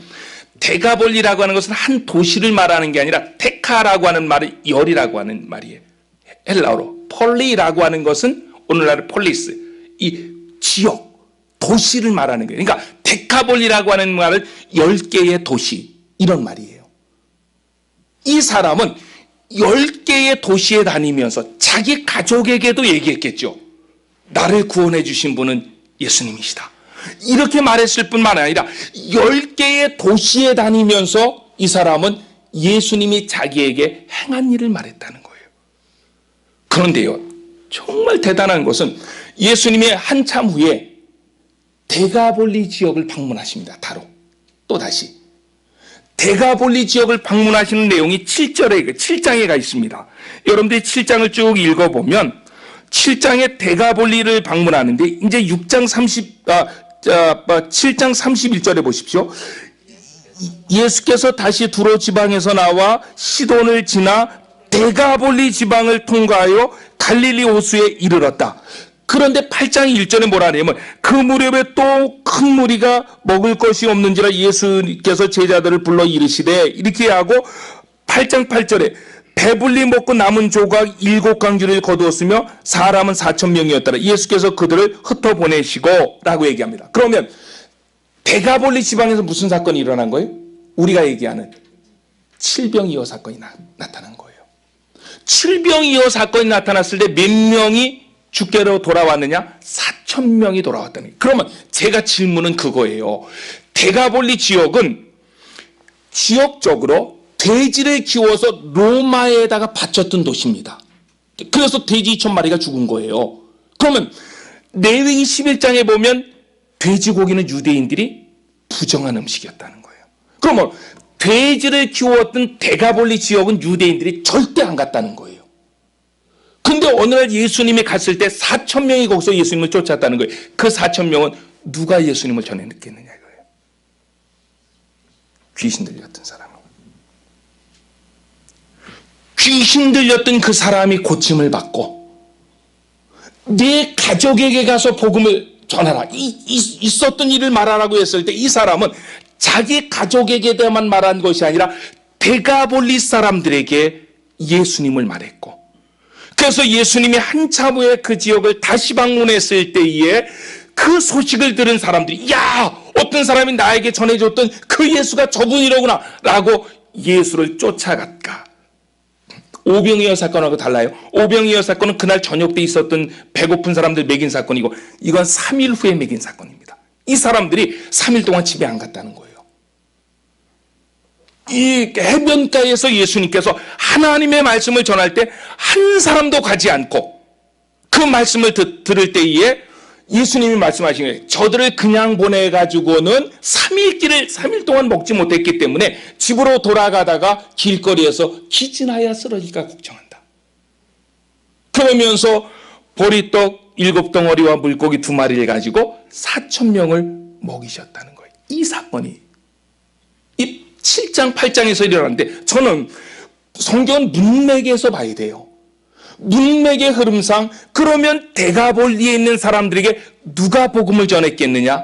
데가볼리라고 하는 것은 한 도시를 말하는 게 아니라 테카라고 하는 말은 열이라고 하는 말이에요. 헬라어로 폴리라고 하는 것은 오늘날의 폴리스, 이 지역, 도시를 말하는 거예요. 그러니까 데카볼리라고 하는 말은 10개의 도시, 이런 말이에요. 이 사람은 10개의 도시에 다니면서 자기 가족에게도 얘기했겠죠. 나를 구원해 주신 분은 예수님이시다. 이렇게 말했을 뿐만 아니라 10개의 도시에 다니면서 이 사람은 예수님이 자기에게 행한 일을 말했다는 거예요. 그런데요, 정말 대단한 것은 예수님의 한참 후에 데가볼리 지역을 방문하십니다. 또다시 데가볼리 지역을 방문하시는 내용이 7장에 가 있습니다. 여러분들이 7장을 쭉 읽어보면 7장에 데가볼리를 방문하는데 이제 7장 31절에 보십시오. 예수께서 다시 두로 지방에서 나와 시돈을 지나 데가볼리 지방을 통과하여 갈릴리 호수에 이르렀다. 그런데 8장 1절에 뭐라 하냐면 그 무렵에 또 큰 무리가 먹을 것이 없는지라 예수께서 제자들을 불러 이르시되 이렇게 하고 8장 8절에 배불리 먹고 남은 조각 7강주를 거두었으며 사람은 4,000명이었더라. 예수께서 그들을 흩어보내시고 라고 얘기합니다. 그러면 데가볼리 지방에서 무슨 사건이 일어난 거예요? 우리가 얘기하는 칠병이어 사건이 나타난 거예요. 칠병이어 사건이 나타났을 때 몇 명이 주께로 돌아왔느냐? 4,000명이 돌아왔다는 거예요. 그러면 제가 질문은 그거예요. 데가볼리 지역은 지역적으로 돼지를 키워서 로마에다가 바쳤던 도시입니다. 그래서 돼지 2,000마리가 죽은 거예요. 그러면 레위기 11장에 보면 돼지고기는 유대인들이 부정한 음식이었다는 거예요. 그러면 돼지를 키웠던 데가볼리 지역은 유대인들이 절대 안 갔다는 거예요. 근데 어느 날 예수님이 갔을 때 4,000명이 거기서 예수님을 쫓았다는 거예요. 그 4,000명은 누가 예수님을 전해냈겠느냐 이거예요. 귀신 들렸던 사람. 귀신 들렸던 그 사람이 고침을 받고 네 가족에게 가서 복음을 전하라. 있었던 일을 말하라고 했을 때 이 사람은 자기 가족에게 대해만 말한 것이 아니라 데가볼리 사람들에게 예수님을 말했고 그래서 예수님이 한참 후에 그 지역을 다시 방문했을 때에 그 소식을 들은 사람들이 야! 어떤 사람이 나에게 전해줬던 그 예수가 저분이로구나 라고 예수를 쫓아갔다. 오병이어 사건하고 달라요. 오병이어 사건은 그날 저녁 때 있었던 배고픈 사람들 먹인 사건이고 이건 3일 후에 먹인 사건입니다. 이 사람들이 3일 동안 집에 안 갔다는 거예요. 이 해변가에서 예수님께서 하나님의 말씀을 전할 때 한 사람도 가지 않고 그 말씀을 들을 때에 예수님이 말씀하신 거예요. 저들을 그냥 보내가지고는 3일 동안 먹지 못했기 때문에 집으로 돌아가다가 길거리에서 기진하여 쓰러질까 걱정한다. 그러면서 보리떡 7덩어리와 물고기 2마리를 가지고 4,000명을 먹이셨다는 거예요. 이 사건이 이 7장 8장에서 일어났는데 저는 성경 문맥에서 봐야 돼요. 문맥의 흐름상 그러면 데가볼리에 있는 사람들에게 누가 복음을 전했겠느냐?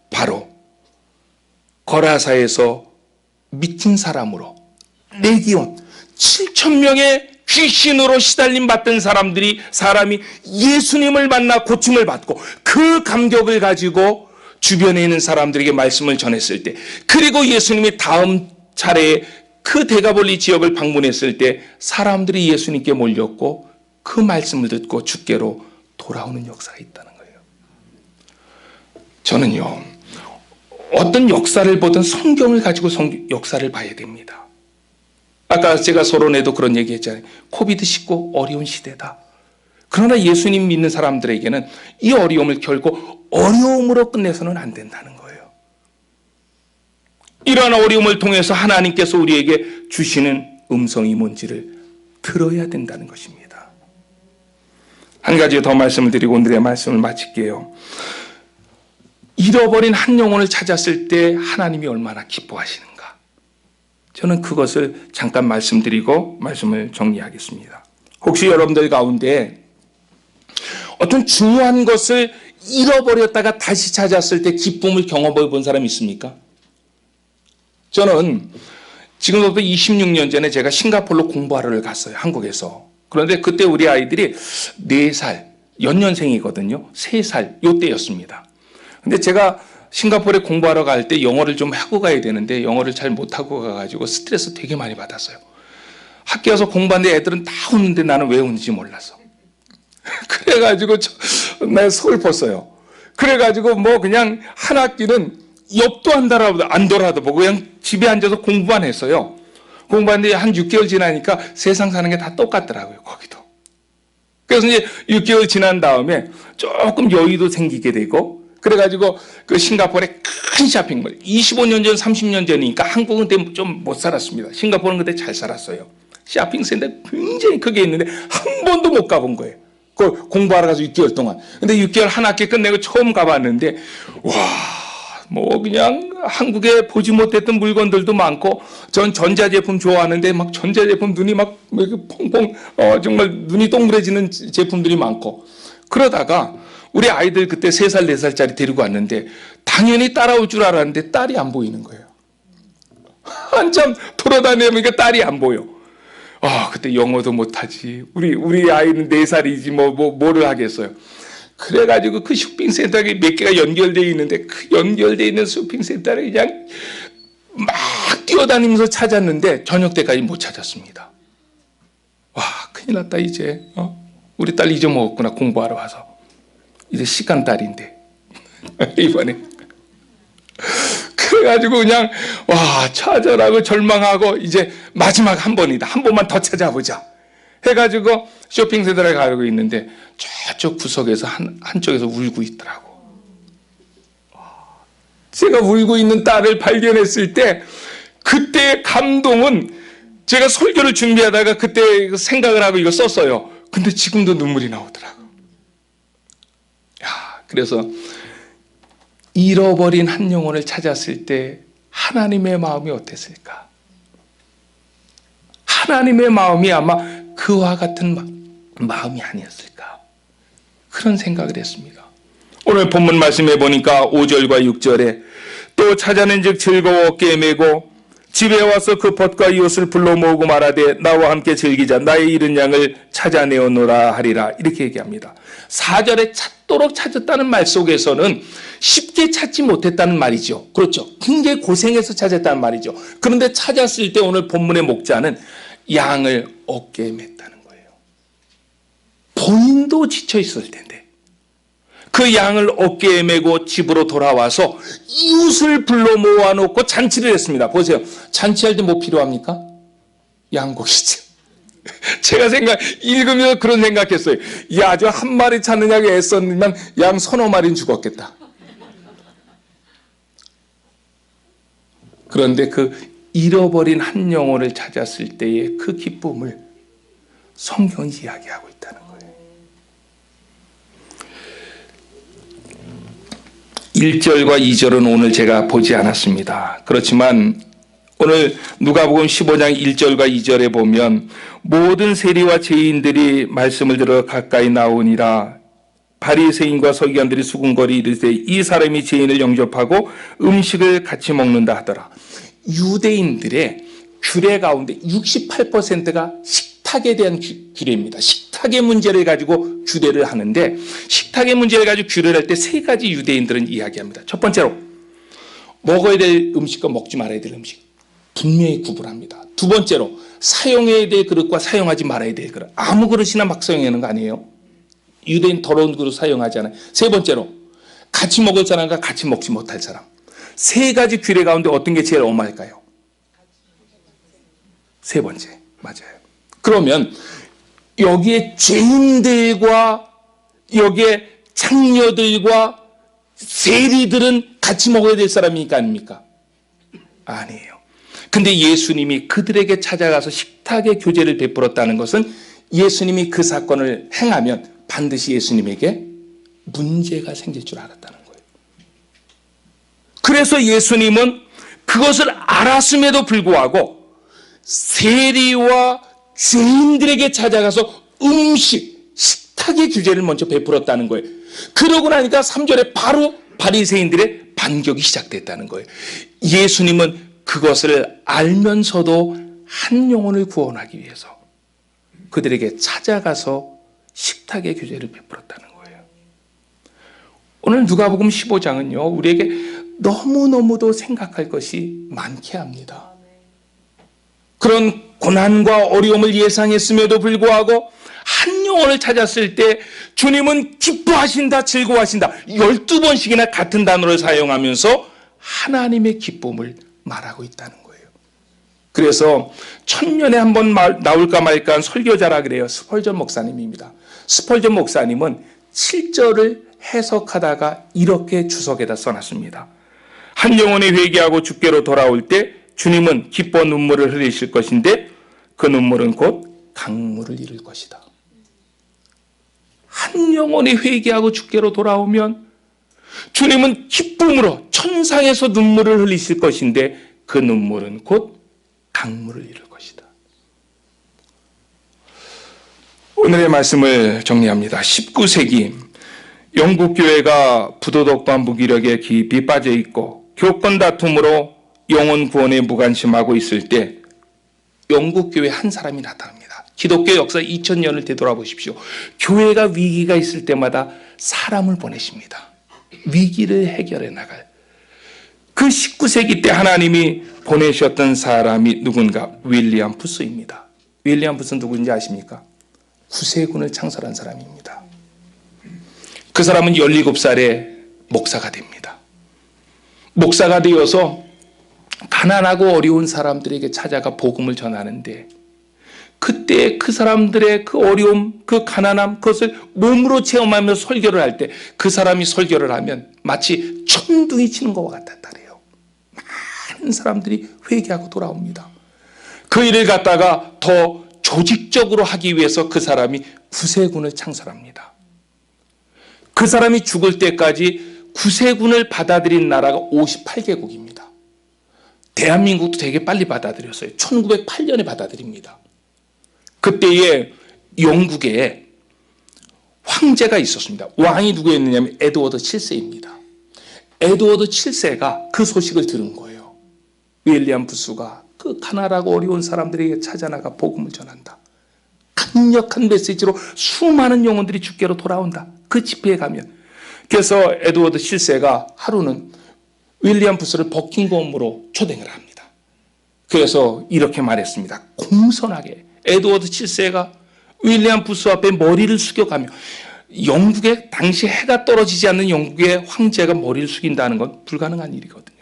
바로 거라사에서 미친 사람으로 레기온 7,000명의 귀신으로 시달림 받던 사람이 예수님을 만나 고침을 받고 그 감격을 가지고 주변에 있는 사람들에게 말씀을 전했을 때 그리고 예수님이 다음 차례에 그 데가볼리 지역을 방문했을 때 사람들이 예수님께 몰렸고 그 말씀을 듣고 주께로 돌아오는 역사가 있다는 거예요. 저는요, 어떤 역사를 보든 성경을 가지고 역사를 봐야 됩니다. 아까 제가 서론에도 그런 얘기 했잖아요. 코비드19 어려운 시대다. 그러나 예수님 믿는 사람들에게는 이 어려움을 결코 어려움으로 끝내서는 안 된다는 거예요. 이러한 어려움을 통해서 하나님께서 우리에게 주시는 음성이 뭔지를 들어야 된다는 것입니다. 한 가지 더 말씀을 드리고 오늘의 말씀을 마칠게요. 잃어버린 한 영혼을 찾았을 때 하나님이 얼마나 기뻐하시는가. 저는 그것을 잠깐 말씀드리고 말씀을 정리하겠습니다. 혹시 여러분들 가운데 어떤 중요한 것을 잃어버렸다가 다시 찾았을 때 기쁨을 경험해 본 사람이 있습니까? 저는 지금부터 26년 전에 제가 싱가포르로 공부하러 갔어요. 한국에서. 그런데 그때 우리 아이들이 4살, 연년생이거든요. 3살, 요때였습니다. 근데 제가 싱가포르에 공부하러 갈 때 영어를 좀 하고 가야 되는데 영어를 잘 못하고 가가지고 스트레스 되게 많이 받았어요. 학교 와서 공부하는데 애들은 다 웃는데 나는 왜 웃는지 몰랐어. 그래가지고 나 서글펐어요. 그래가지고 뭐 그냥 한 학기는 옆도 안 돌아다보고 그냥 집에 앉아서 공부만 했어요. 공부하는데 한 6개월 지나니까 세상 사는 게 다 똑같더라고요. 거기도. 그래서 이제 6개월 지난 다음에 조금 여유도 생기게 되고 그래가지고 그 싱가포르의 큰 쇼핑몰 25년 전 30년 전이니까 한국은 그때 좀 못 살았습니다. 싱가포르는 그때 잘 살았어요. 쇼핑센터 굉장히 크게 있는데 한 번도 못 가본 거예요. 그 공부하러 가서 6개월 동안. 근데 6개월 한 학기 끝내고 처음 가봤는데 와, 뭐 그냥 한국에 보지 못했던 물건들도 많고 전 전자제품 좋아하는데 막 전자제품 눈이 막 펑펑 정말 눈이 동그래지는 제품들이 많고 그러다가 우리 아이들 그때 3살 4살짜리 데리고 왔는데 당연히 따라올 줄 알았는데 딸이 안 보이는 거예요. 한참 돌아다니니까 딸이 안 보여. 그때 영어도 못하지. 우리 아이는 4살이지 뭐를 하겠어요. 그래가지고 그 쇼핑센터에 몇 개가 연결되어 있는데 그 연결되어 있는 쇼핑센터를 그냥 막 뛰어다니면서 찾았는데 저녁 때까지 못 찾았습니다. 와, 큰일 났다 이제. 우리 딸 잊어먹었구나 공부하러 와서. 이제 시간 딸인데 이번에. 그래가지고 그냥 와 찾아라고 절망하고 이제 마지막 한 번이다. 한 번만 더 찾아보자. 해가지고 쇼핑센터에 가고 있는데 저쪽 구석에서 한쪽에서 울고 있더라고. 제가 울고 있는 딸을 발견했을 때 그때의 감동은 제가 설교를 준비하다가 그때 생각을 하고 이거 썼어요. 근데 지금도 눈물이 나오더라고. 그래서 잃어버린 한 영혼을 찾았을 때 하나님의 마음이 어땠을까? 하나님의 마음이 아마 그와 같은 마음이 아니었을까? 그런 생각을 했습니다. 오늘 본문 말씀해 보니까 5절과 6절에 또 찾아낸 즉 즐거워 어깨에 메고 집에 와서 그 벗과 이옷을 불러 모으고 말하되 나와 함께 즐기자 나의 잃은 양을 찾아내어노라 하리라 이렇게 얘기합니다. 4절에 찾도록 찾았다는 말 속에서는 쉽게 찾지 못했다는 말이죠. 그렇죠. 굉장히 고생해서 찾았다는 말이죠. 그런데 찾았을 때 오늘 본문의 목자는 양을 어깨에 맸다는 거예요. 본인도 지쳐 있을 텐데 그 양을 어깨에 메고 집으로 돌아와서 이웃을 불러 모아놓고 잔치를 했습니다. 보세요. 잔치할 때 뭐 필요합니까? 양고기죠. 제가 읽으면서 그런 생각했어요. 야, 저 한 마리 찾느냐고 애썼지만 양 3-4마리는 죽었겠다. 그런데 그 잃어버린 한 영혼을 찾았을 때의 그 기쁨을 성경이 이야기하고 있다는 거예요. 1절과 2절은 오늘 제가 보지 않았습니다. 그렇지만 오늘 누가복음 15장 1절과 2절에 보면 모든 세리와 죄인들이 말씀을 들어 가까이 나오니라. 바리새인과 서기관들이 수군거리 이르되 이 사람이 죄인을 영접하고 음식을 같이 먹는다 하더라. 유대인들의 규례 가운데 68%가 식탁에 대한 규례입니다. 식탁의 문제를 가지고 규례를 하는데 식탁의 문제를 가지고 규례를 할 때 3가지 유대인들은 이야기합니다. 첫 번째로 먹어야 될 음식과 먹지 말아야 될 음식 분명히 구분합니다. 두 번째로 사용해야 될 그릇과 사용하지 말아야 될 그릇 아무 그릇이나 막 사용하는 거 아니에요. 유대인 더러운 그릇 사용하지 않아요. 세 번째로 같이 먹을 사람과 같이 먹지 못할 사람 3가지 규례 가운데 어떤 게 제일 엄할까요? 세 번째. 맞아요. 그러면 여기에 죄인들과 여기에 창녀들과 세리들은 같이 먹어야 될 사람이니까 아닙니까? 아니에요. 근데 예수님이 그들에게 찾아가서 식탁의 교제를 베풀었다는 것은 예수님이 그 사건을 행하면 반드시 예수님에게 문제가 생길 줄 알았다는 거예요. 그래서 예수님은 그것을 알았음에도 불구하고 세리와 죄인들에게 찾아가서 식탁의 규제를 먼저 베풀었다는 거예요. 그러고 나니까 3절에 바로 바리새인들의 반격이 시작됐다는 거예요. 예수님은 그것을 알면서도 한 영혼을 구원하기 위해서 그들에게 찾아가서 식탁의 규제를 베풀었다는 거예요. 오늘 누가복음 15장은요, 우리에게 너무너무도 생각할 것이 많게 합니다. 그런 고난과 어려움을 예상했음에도 불구하고 한 영혼을 찾았을 때 주님은 기뻐하신다, 즐거워하신다. 12번씩이나 같은 단어를 사용하면서 하나님의 기쁨을 말하고 있다는 거예요. 그래서 천년에 한 번 나올까 말까 한 설교자라 그래요. 스펄전 목사님입니다. 스펄전 목사님은 7절을 해석하다가 이렇게 주석에다 써놨습니다. 한 영혼이 회개하고 주께로 돌아올 때 주님은 기뻐 눈물을 흘리실 것인데 그 눈물은 곧 강물을 이룰 것이다. 한 영혼이 회개하고 주께로 돌아오면 주님은 기쁨으로 천상에서 눈물을 흘리실 것인데 그 눈물은 곧 강물을 이룰 것이다. 오늘의 말씀을 정리합니다. 19세기 영국 교회가 부도덕과 무기력에 깊이 빠져 있고 교권 다툼으로 영혼 구원에 무관심하고 있을 때 영국 교회 한 사람이 나타납니다. 기독교 역사 2000년을 되돌아보십시오. 교회가 위기가 있을 때마다 사람을 보내십니다. 위기를 해결해 나갈. 그 19세기 때 하나님이 보내셨던 사람이 누군가? 윌리엄 푸스입니다. 윌리엄 푸스는 누구인지 아십니까? 구세군을 창설한 사람입니다. 그 사람은 17살에 목사가 됩니다. 목사가 되어서 가난하고 어려운 사람들에게 찾아가 복음을 전하는데 그때 그 사람들의 그 어려움, 그 가난함, 그것을 몸으로 체험하면서 설교를 할 때 그 사람이 설교를 하면 마치 천둥이 치는 것과 같았다래요. 많은 사람들이 회개하고 돌아옵니다. 그 일을 갖다가 더 조직적으로 하기 위해서 그 사람이 구세군을 창설합니다. 그 사람이 죽을 때까지 구세군을 받아들인 나라가 58개국입니다. 대한민국도 되게 빨리 받아들였어요. 1908년에 받아들입니다. 그때에 영국에 황제가 있었습니다. 왕이 누구였느냐면 에드워드 7세입니다. 에드워드 7세가 그 소식을 들은 거예요. 윌리엄 푸스가 그 가난하고 어려운 사람들에게 찾아나가 복음을 전한다. 강력한 메시지로 수많은 영혼들이 주께로 돌아온다. 그 집회에 가면. 그래서 에드워드 7세가 하루는 윌리엄 푸스를 버킹엄으로 초대를 합니다. 그래서 이렇게 말했습니다. 공손하게 에드워드 7세가 윌리엄 푸스 앞에 머리를 숙여가며, 영국에 당시 해가 떨어지지 않는 영국의 황제가 머리를 숙인다는 건 불가능한 일이거든요.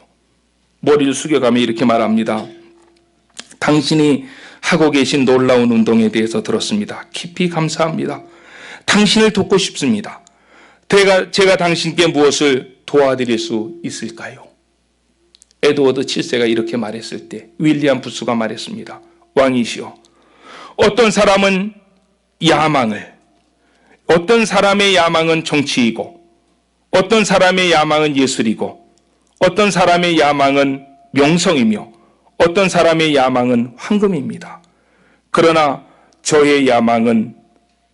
머리를 숙여가며 이렇게 말합니다. 당신이 하고 계신 놀라운 운동에 대해서 들었습니다. 깊이 감사합니다. 당신을 돕고 싶습니다. 제가 당신께 무엇을 도와드릴 수 있을까요? 에드워드 7세가 이렇게 말했을 때 윌리엄 푸스가 말했습니다. 왕이시여, 어떤 사람은 어떤 사람의 야망은 정치이고, 어떤 사람의 야망은 예술이고, 어떤 사람의 야망은 명성이며, 어떤 사람의 야망은 황금입니다. 그러나 저의 야망은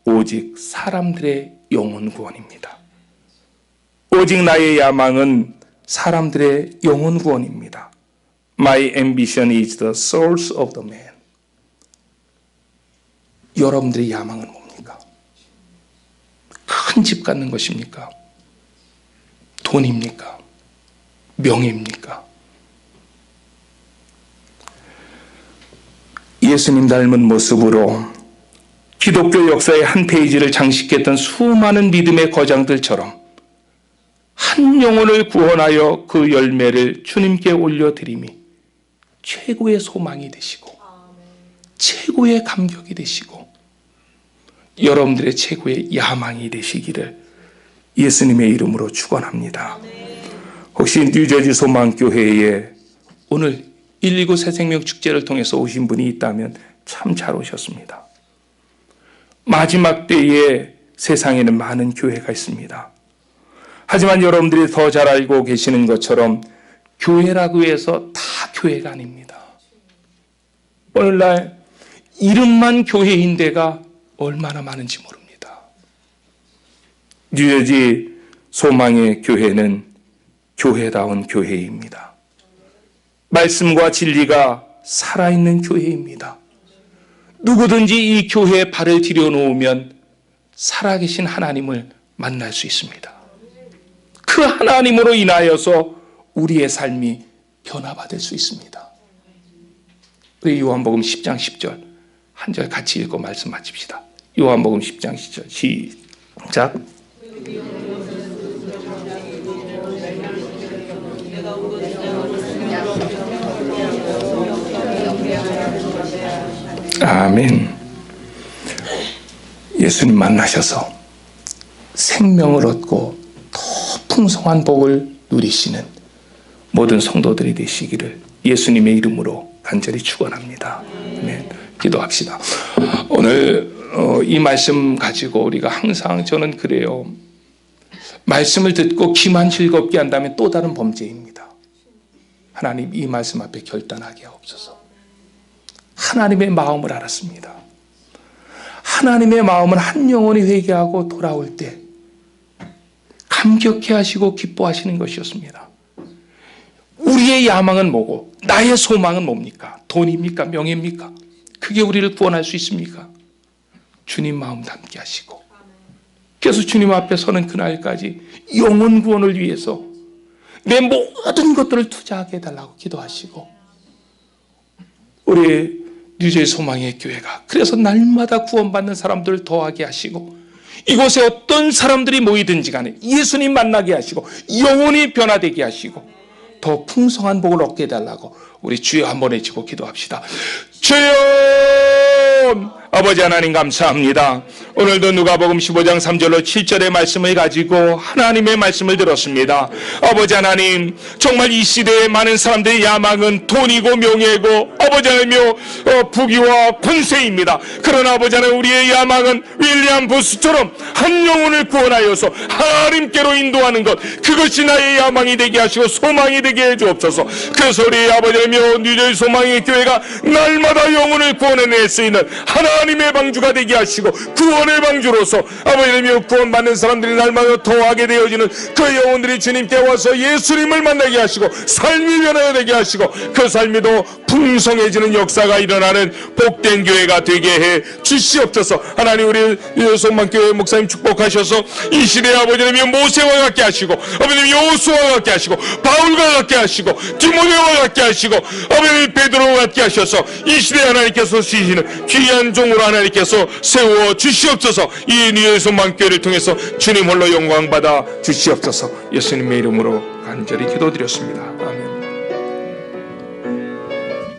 오직 사람들의 영혼 구원입니다. 오직 나의 야망은 사람들의 영혼 구원입니다. My ambition is the souls of the man. 여러분들의 야망은 뭡니까? 큰 집 갖는 것입니까? 돈입니까? 명예입니까? 예수님 닮은 모습으로 기독교 역사의 한 페이지를 장식했던 수많은 믿음의 거장들처럼 한 영혼을 구원하여 그 열매를 주님께 올려드림이 최고의 소망이 되시고 최고의 감격이 되시고 여러분들의 최고의 야망이 되시기를 예수님의 이름으로 축원합니다. 혹시 뉴저지 소망교회에 오늘 129 새생명 축제를 통해서 오신 분이 있다면 참 잘 오셨습니다. 마지막 때에 세상에는 많은 교회가 있습니다. 하지만 여러분들이 더 잘 알고 계시는 것처럼 교회라고 해서 다 교회가 아닙니다. 오늘날 이름만 교회인 데가 얼마나 많은지 모릅니다. 뉴저지 소망의 교회는 교회다운 교회입니다. 말씀과 진리가 살아있는 교회입니다. 누구든지 이 교회에 발을 들여놓으면 살아계신 하나님을 만날 수 있습니다. 그 하나님으로 인하여서 우리의 삶이 변화받을 수 있습니다. 우리 요한복음 10장 10절 한 절 같이 읽고 말씀 마칩시다. 요한복음 10장 10절 시작. 아멘. 예수님 만나셔서 생명을 얻고 더 풍성한 복을 누리시는 모든 성도들이 되시기를 예수님의 이름으로 간절히 축원합니다. 아멘. 기도합시다. 오늘 이 말씀 가지고 우리가 항상 저는 그래요. 말씀을 듣고 귀만 즐겁게 한다면 또 다른 범죄입니다. 하나님 이 말씀 앞에 결단하게 하옵소서. 하나님의 마음을 알았습니다. 하나님의 마음은 한 영혼이 회개하고 돌아올 때 감격해 하시고 기뻐하시는 것이었습니다. 우리의 야망은 뭐고 나의 소망은 뭡니까? 돈입니까? 명예입니까? 그게 우리를 구원할 수 있습니까? 주님 마음 담게 하시고 그래서 주님 앞에 서는 그날까지 영혼 구원을 위해서 내 모든 것들을 투자하게 해달라고 기도하시고 우리 뉴저지 소망의 교회가 그래서 날마다 구원받는 사람들을 더하게 하시고 이곳에 어떤 사람들이 모이든지 간에 예수님 만나게 하시고 영혼이 변화되게 하시고 더 풍성한 복을 얻게 해달라고 우리 주여 한번 외치고 기도합시다. 주여 아버지 하나님 감사합니다. 오늘도 누가복음 15장 3절로 7절의 말씀을 가지고 하나님의 말씀을 들었습니다. 아버지 하나님 정말 이 시대에 많은 사람들의 야망은 돈이고 명예고 아버지 하나님이여 부귀와 권세입니다. 그러나 아버지 하나님 우리의 야망은 윌리엄 부스처럼 한 영혼을 구원하여서 하나님께로 인도하는 것 그것이 나의 야망이 되게 하시고 소망이 되게 해주옵소서. 그래서 우리 아버지 하나님이여 뉴저지 소망의 교회가 날마다 영혼을 구원해낼 수 있는 하나님의 방주가 되게 하시고 구원의 방주로서 아버지 하나님이여 구원받는 사람들이 날마다 더하게 되어지는 그 영혼들이 주님께 와서 예수님을 만나게 하시고 삶이 변화되게 하시고 그 삶이 더 풍성해지는 역사가 일어나는 복된 교회가 되게 해 주시옵소서. 하나님 우리 소망교회 목사님 축복하셔서 이 시대에 아버지 하나님이여 모세와 같게 하시고 아버지 하나님 여호수아와 같게 하시고 바울과 같게 하시고 디모데와 같게 하시고 아버지 하나님 베드로와 같게 하셔서 이 시대에 하나님께서 쓰시는 귀한 종으로 하나님께서 세워 주시옵소서. 이 뉴저지 소망교회를 통해서 주님 홀로 영광 받아 주시옵소서. 예수님의 이름으로 간절히 기도드렸습니다. 아멘.